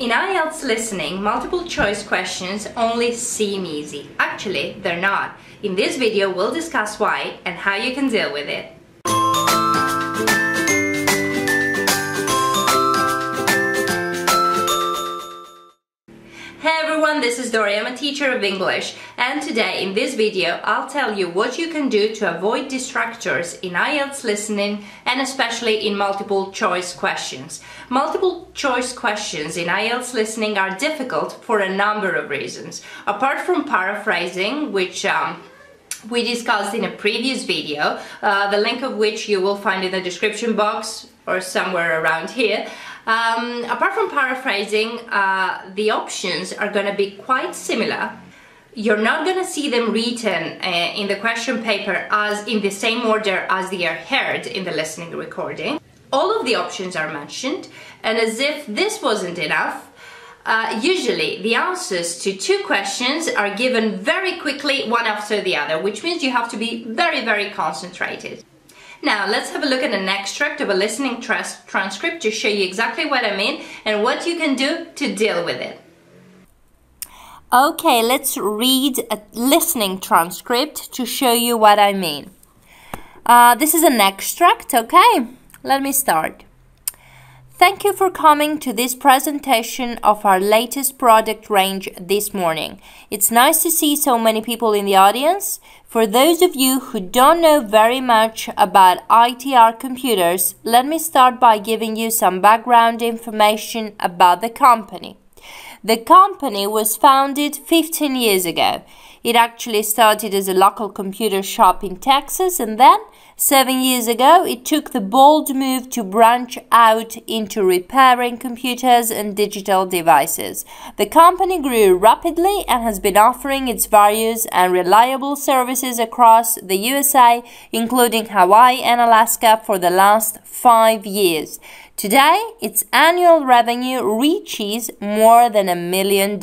In IELTS listening, multiple choice questions only seem easy. Actually, they're not. In this video, we'll discuss why and how you can deal with it. Hey everyone, this is Dori. I'm a teacher of English, and today in this video I'll tell you what you can do to avoid distractors in IELTS listening and especially in multiple choice questions. Multiple choice questions in IELTS listening are difficult for a number of reasons. Apart from paraphrasing, which we discussed in a previous video, the link of which you will find in the description box or somewhere around here. Apart from paraphrasing, the options are going to be quite similar. You're not going to see them written in the question paper as in the same order as they are heard in the listening recording. All of the options are mentioned, and as if this wasn't enough, usually the answers to two questions are given very quickly, one after the other, which means you have to be very concentrated. Now let's have a look at an extract of a listening transcript to show you exactly what I mean and what you can do to deal with it. Okay, let's read a listening transcript to show you what I mean. This is an extract, okay? Let me start. Thank you for coming to this presentation of our latest product range this morning. It's nice to see so many people in the audience. For those of you who don't know very much about ITR computers, let me start by giving you some background information about the company. The company was founded 15 years ago. It actually started as a local computer shop in Texas, and then 7 years ago, it took the bold move to branch out into repairing computers and digital devices. The company grew rapidly and has been offering its various and reliable services across the USA, including Hawaii and Alaska, for the last 5 years. Today, its annual revenue reaches more than $1 million.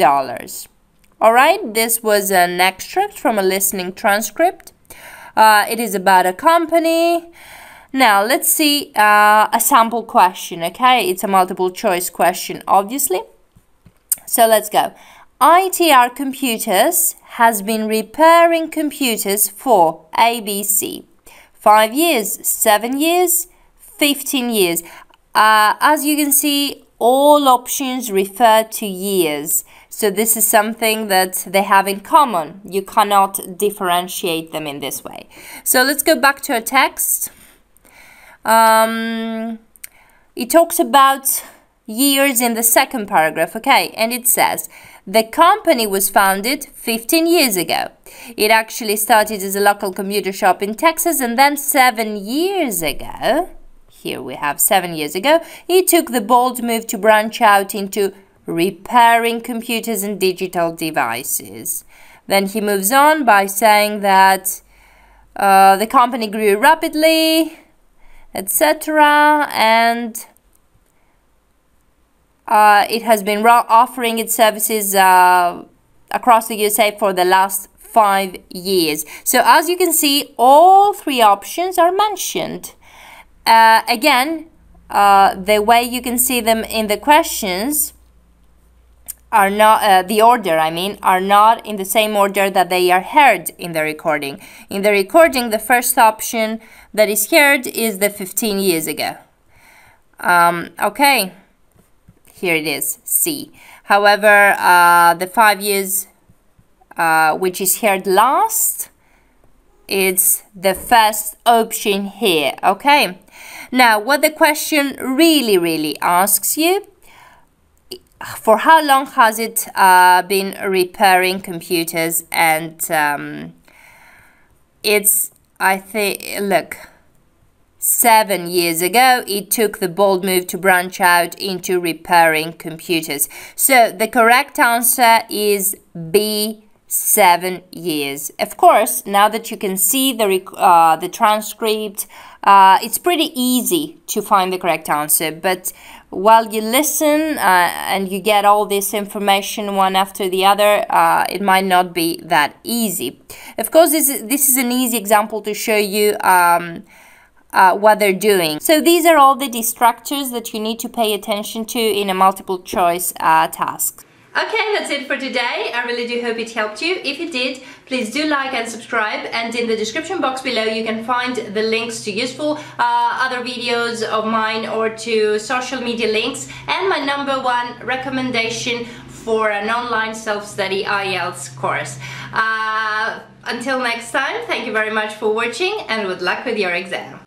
Alright, this was an extract from a listening transcript. It is about a company. Now, let's see a sample question, okay? It's a multiple choice question, obviously. So, let's go. ITR Computers has been repairing computers for ABC. 5 years, 7 years, 15 years. As you can see, all options refer to years. So this is something that they have in common. You cannot differentiate them in this way. So let's go back to our text. It talks about years in the second paragraph, okay? And it says, the company was founded 15 years ago. It actually started as a local computer shop in Texas, and then 7 years ago, here we have 7 years ago, it took the bold move to branch out into repairing computers and digital devices. Then he moves on by saying that the company grew rapidly, etc., and it has been offering its services across the USA for the last 5 years. So as you can see, all three options are mentioned. Again, the way you can see them in the questions are not, the order, are not in the same order that they are heard in the recording. In the recording, the first option that is heard is the 15 years ago. Okay, here it is, C. However, the 5 years, which is heard last, it's the first option here, okay? Now, what the question really asks you, for how long has it been repairing computers? And it's, I think, look, 7 years ago, it took the bold move to branch out into repairing computers. So the correct answer is B, 7 years. Of course, now that you can see the transcript, it's pretty easy to find the correct answer, but while you listen and you get all this information one after the other, it might not be that easy. Of course, this is an easy example to show you what they're doing. So these are all the distractors that you need to pay attention to in a multiple choice task. Okay, that's it for today. I really do hope it helped you. If it did, please do like and subscribe, and in the description box below you can find the links to useful other videos of mine or to social media links and my #1 recommendation for an online self-study IELTS course. Until next time, thank you very much for watching and good luck with your exam.